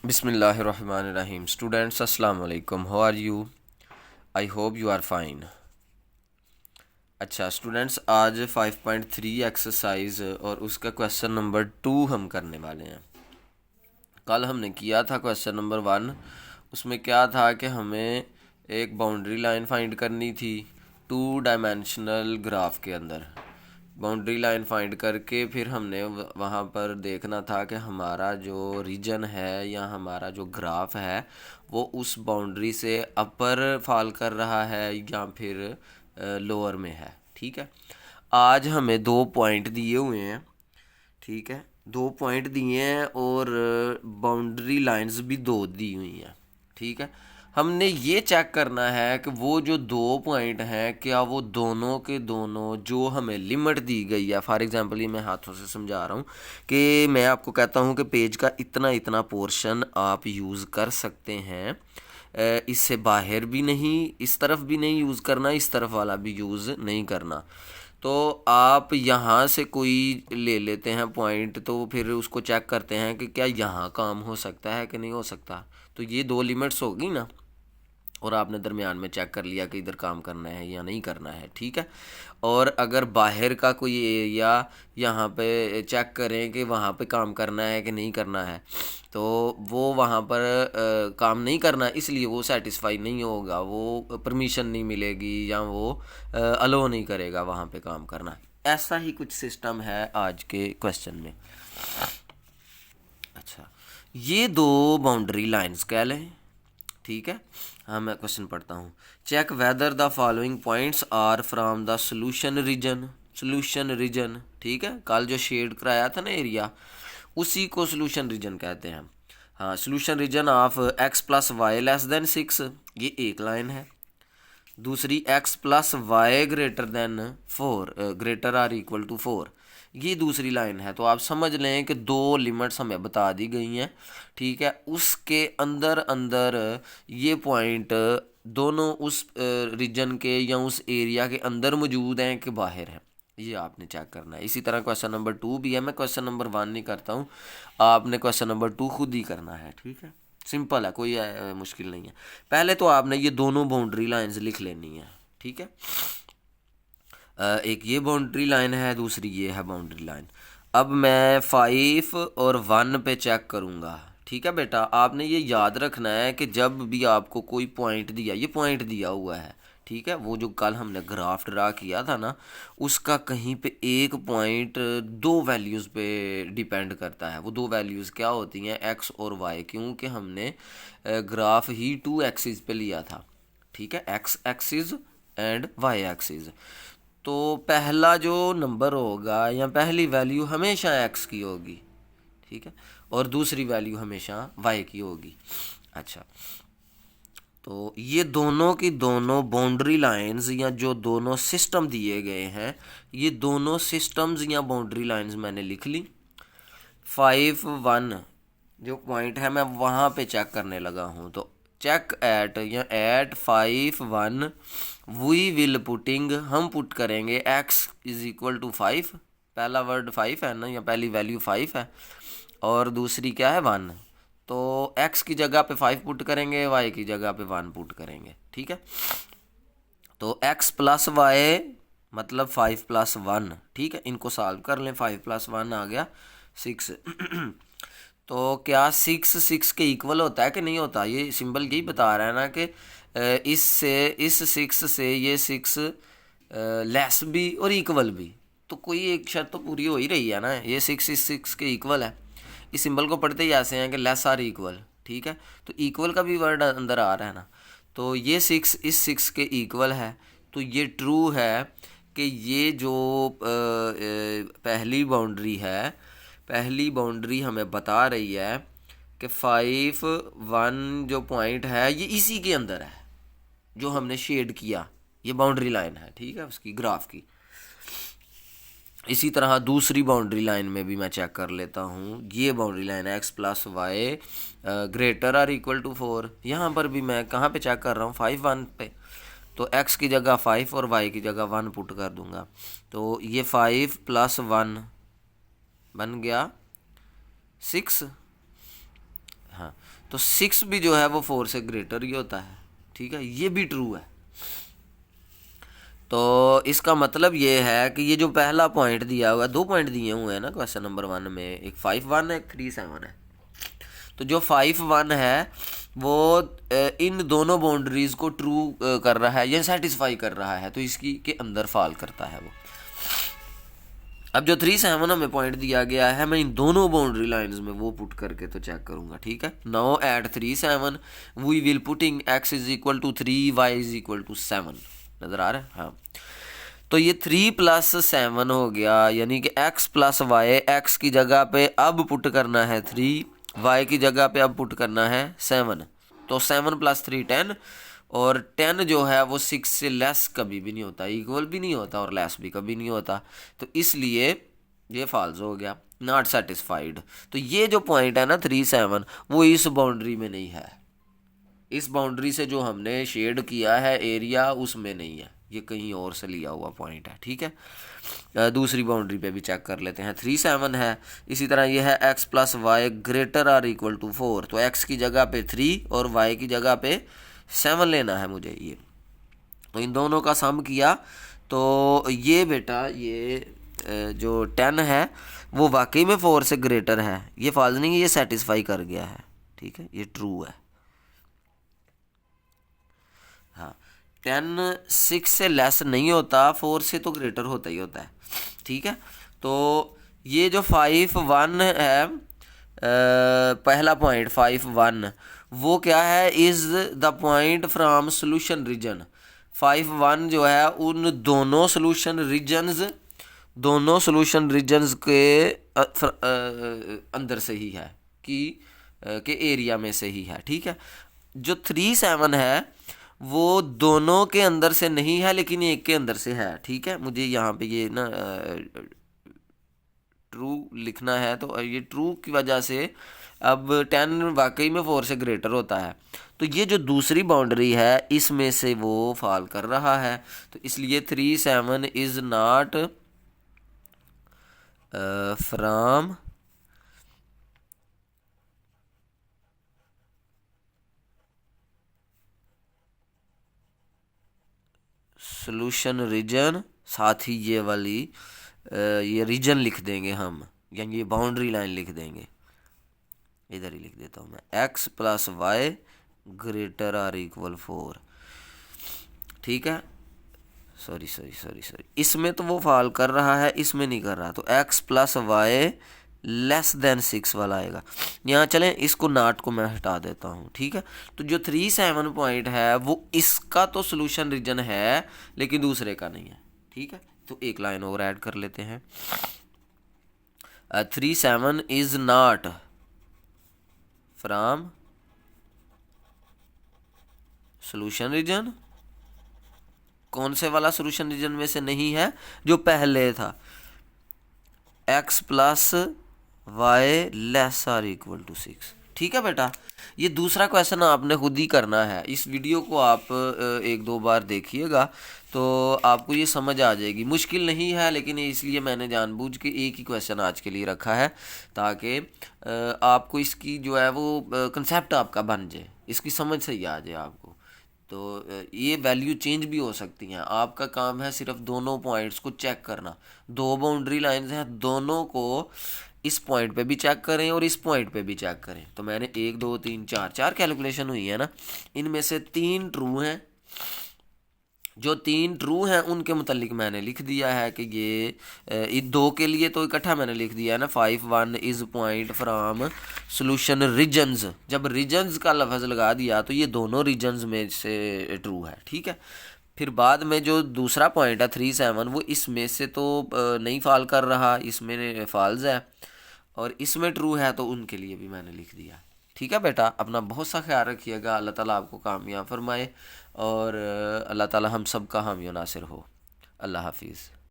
बिस्मिल्लाहिर्रहमानिर्रहीम। स्टूडेंट्स अस्सलाम वालेकुम। How are you? I hope you are fine. अच्छा स्टूडेंट्स, आज 5.3 एक्सरसाइज और उसका क्वेश्चन नंबर 2 हम करने वाले हैं। कल हमने किया था क्वेश्चन नंबर 1। उसमें क्या था कि हमें एक बाउंड्री लाइन फाइंड करनी थी 2 डायमेंशनल ग्राफ के अंदर। बाउंड्री लाइन फाइंड करके फिर हमने वहाँ पर देखना था कि हमारा जो रीजन है या हमारा जो ग्राफ है वो उस बाउंड्री से अपर फॉल कर रहा है या फिर लोअर में है। ठीक है, आज हमें 2 पॉइंट दिए हुए हैं। ठीक है, 2 पॉइंट दिए हैं और बाउंड्री लाइंस भी 2 दी हुई हैं। ठीक है, हमने ये चेक करना है कि वो जो 2 पॉइंट हैं क्या वो दोनों के दोनों जो हमें लिमिट दी गई है। फॉर एग्जांपल ये मैं हाथों से समझा रहा हूँ कि मैं आपको कहता हूँ कि पेज का इतना इतना पोर्शन आप यूज़ कर सकते हैं, इससे बाहर भी नहीं, इस तरफ भी नहीं यूज़ करना, इस तरफ वाला भी यूज़ नहीं करना। तो आप यहाँ से कोई ले लेते हैं पॉइंट, तो फिर उसको चेक करते हैं कि क्या यहाँ काम हो सकता है कि नहीं हो सकता। तो ये 2 लिमिट्स होगी ना, और आपने दरमियान में चेक कर लिया कि इधर काम करना है या नहीं करना है। ठीक है, और अगर बाहर का कोई एरिया यहाँ पे चेक करें कि वहाँ पे काम करना है कि नहीं करना है, तो वो वहाँ पर काम नहीं करना, इसलिए वो सेटिस्फाई नहीं होगा, वो परमिशन नहीं मिलेगी या वो अलो नहीं करेगा वहाँ पे काम करना। ऐसा ही कुछ सिस्टम है आज के क्वेश्चन में। अच्छा, ये 2 बाउंड्री लाइंस कह लें। ठीक है, हाँ मैं क्वेश्चन पढ़ता हूँ। Check whether the following points are from the solution region. Solution region, ठीक है, कल जो शेड कराया था ना एरिया, उसी को सोल्यूशन रीजन कहते हैं। हाँ, solution region of x plus y less than 6, ये एक लाइन है। दूसरी x plus y greater than 4, greater or equal to 4, ये दूसरी लाइन है। तो आप समझ लें कि 2 लिमिट्स हमें बता दी गई हैं। ठीक है, उसके अंदर अंदर ये पॉइंट दोनों उस रीजन के या उस एरिया के अंदर मौजूद हैं कि बाहर हैं, ये आपने चेक करना है। इसी तरह क्वेश्चन नंबर 2 भी है। मैं क्वेश्चन नंबर 1 नहीं करता हूँ, आपने क्वेश्चन नंबर 2 खुद ही करना है। ठीक है, सिंपल है, कोई मुश्किल नहीं है। पहले तो आपने ये दोनों बाउंड्री लाइंस लिख लेनी है। ठीक है, एक ये बाउंड्री लाइन है, दूसरी ये है बाउंड्री लाइन। अब मैं 5 और 1 पे चेक करूँगा। ठीक है बेटा, आपने ये याद रखना है कि जब भी आपको कोई पॉइंट दिया, ये पॉइंट दिया हुआ है, ठीक है, वो जो कल हमने ग्राफ ड्रा किया था ना, उसका कहीं पे एक पॉइंट 2 वैल्यूज़ पे डिपेंड करता है। वो 2 वैल्यूज़ क्या होती हैं, एक्स और वाई, क्योंकि हमने ग्राफ ही 2 एक्सिस पे लिया था। ठीक है, x axis and y axis. तो पहला जो नंबर होगा या पहली वैल्यू हमेशा एक्स की होगी। ठीक है, और दूसरी वैल्यू हमेशा वाई की होगी। अच्छा, तो ये दोनों की दोनों बाउंड्री लाइंस या जो दोनों सिस्टम दिए गए हैं, ये दोनों सिस्टम्स या बाउंड्री लाइंस मैंने लिख ली। 5 1 जो पॉइंट है मैं वहाँ पे चेक करने लगा हूँ। तो चेक एट या एट 5 1 वी विल पुटिंग, हम पुट करेंगे x इज इक्वल टू 5। पहला वर्ड 5 है ना, या पहली वैल्यू 5 है और दूसरी क्या है 1। तो x की जगह पे 5 पुट करेंगे, y की जगह पे 1 पुट करेंगे। ठीक है, तो x प्लस वाई मतलब 5 प्लस 1। ठीक है, इनको सॉल्व कर लें। 5 प्लस 1 आ गया 6। तो क्या 6 6 के इक्वल होता है कि नहीं होता? ये सिंबल यही बता रहा है ना कि इससे इस 6 से ये 6 लेस भी और इक्वल भी। तो कोई एक शर्त तो पूरी हो ही रही है ना, ये 6 इस 6 के इक्वल है। इस सिंबल को पढ़ते ही ऐसे हैं कि लेस आर इक्वल। ठीक है, तो इक्वल का भी वर्ड अंदर आ रहा है ना, तो ये 6 इस 6 के इक्वल है। तो ये ट्रू है कि ये जो पहली बाउंड्री है, पहली बाउंड्री हमें बता रही है कि 5 1 जो पॉइंट है ये इसी के अंदर है जो हमने शेड किया, ये बाउंड्री लाइन है। ठीक है, उसकी ग्राफ की। इसी तरह दूसरी बाउंड्री लाइन में भी मैं चेक कर लेता हूँ। ये बाउंड्री लाइन है x plus y greater or equal to 4। यहाँ पर भी मैं कहाँ पे चेक कर रहा हूँ, 5 1 पे। तो x की जगह 5 और y की जगह 1 पुट कर दूंगा। तो ये 5 + 1 बन गया 6। हाँ, तो 6 भी जो है वो 4 से ग्रेटर ही होता है, ठीक है, ये भी ट्रू है। तो इसका मतलब ये है कि ये जो पहला पॉइंट दिया हुआ है, 2 पॉइंट दिए हुए हैं ना क्वेश्चन नंबर 1 में, एक 5 1 है, एक 3 7 है। तो जो 5 1 है वो इन दोनों बाउंड्रीज को ट्रू कर रहा है या सेटिस्फाई कर रहा है, तो इसकी के अंदर फॉल करता है वो। अब जो 3 7 हमें पॉइंट दिया गया है, मैं इन दोनों बाउंड्री लाइंस में वो पुट करके तो चेक करूंगा, ठीक है। Now at 3 7 we will putting x is equal to 3, y is equal to 7। नजर आ रहा है? हाँ, तो ये 3 + 7 हो गया, यानी कि x + y, x की जगह पे अब पुट करना है 3, y की जगह पे अब पुट करना है 7। तो 7 + 3 10, और 10 जो है वो 6 से लेस कभी भी नहीं होता, इक्वल भी नहीं होता और लेस भी कभी नहीं होता, तो इसलिए ये फॉल्स हो गया, नॉट सेटिस्फाइड। तो ये जो पॉइंट है ना 3 7, वो इस बाउंड्री में नहीं है, इस बाउंड्री से जो हमने शेड किया है एरिया उसमें नहीं है, ये कहीं और से लिया हुआ पॉइंट है, ठीक है। दूसरी बाउंड्री पे भी चेक कर लेते हैं, 3 7 है। इसी तरह ये है x + y greater or equal to 4, तो x की जगह पे 3 और y की जगह पे 7 लेना है मुझे। ये तो इन दोनों का सम किया तो ये बेटा ये जो 10 है वो वाकई में 4 से ग्रेटर है, ये फॉल्स नहीं है, ये सेटिस्फाई कर गया है, ठीक है, ये ट्रू है। हाँ, 10 6 से लेस नहीं होता, 4 से तो ग्रेटर होता ही होता है, ठीक है। तो ये जो 5 1 है, पहला पॉइंट 5 1, वो क्या है, is the point from solution region. 5 1 जो है उन दोनों सोल्यूशन रीजन्स के अंदर से ही है, कि के एरिया में से ही है, ठीक है। जो 3 7 है वो दोनों के अंदर से नहीं है लेकिन एक के अंदर से है, ठीक है। मुझे यहाँ पे ये ना ट्रू लिखना है, तो ये ट्रू की वजह से अब 10 वाकई में 4 से ग्रेटर होता है, तो ये जो दूसरी बाउंड्री है इसमें से वो फॉल कर रहा है, तो इसलिए 3 7 is not from solution region, साथ ही ये वाली ये रीजन लिख देंगे हम, यानी ये बाउंड्री लाइन लिख देंगे, इधर ही लिख देता हूँ मैं, x + y greater or equal 4, ठीक है। सॉरी, इसमें तो वो फॉल कर रहा है, इसमें नहीं कर रहा, तो x + y लेस देन 6 वाला आएगा। यहाँ चलें, इसको नॉट को मैं हटा देता हूँ, ठीक है। तो जो 3 7 पॉइंट है वो इसका तो सोल्यूशन रीजन है लेकिन दूसरे का नहीं है, ठीक है। तो एक लाइन और ऐड कर लेते हैं, 3 7 is not from solution region. कौन से वाला सोल्यूशन रीजन में से नहीं है, जो पहले था, x + y less or equal to 6, ठीक है बेटा। ये दूसरा क्वेश्चन आपने खुद ही करना है, इस वीडियो को आप 1 2 बार देखिएगा तो आपको ये समझ आ जाएगी। मुश्किल नहीं है लेकिन इसलिए मैंने जानबूझ के एक ही क्वेश्चन आज के लिए रखा है, ताकि आपको इसकी जो है वो कंसेप्ट आपका बन जाए, इसकी समझ सही आ जाए आपको। तो ये वैल्यू चेंज भी हो सकती हैं, आपका काम है सिर्फ दोनों पॉइंट्स को चेक करना। 2 बाउंड्री लाइंस हैं, दोनों को इस पॉइंट पे भी चेक करें और इस पॉइंट पे भी चेक करें। तो मैंने 1 2 3 4 कैलकुलेशन हुई है ना, इनमें से 3 ट्रू हैं, जो 3 ट्रू हैं उनके मुतालिक मैंने लिख दिया है कि ये 2 के लिए तो इकट्ठा मैंने लिख दिया है ना, 5 1 is point from solution regions. जब रीजन्स का लफ्ज़ लगा दिया तो ये दोनों रीजन्स में से ट्रू है, ठीक है। फिर बाद में जो दूसरा पॉइंट है 3 7, वो इसमें से तो नहीं फॉल कर रहा, इसमें फॉल्स है, और इसमें ट्रू है, तो उनके लिए भी मैंने लिख दिया, ठीक है बेटा। अपना बहुत सा ख्याल रखिएगा, अल्लाह ताला आपको कामयाब फरमाए और अल्लाह ताला हम सब का हामी नासिर हो। अल्लाह हाफिज़।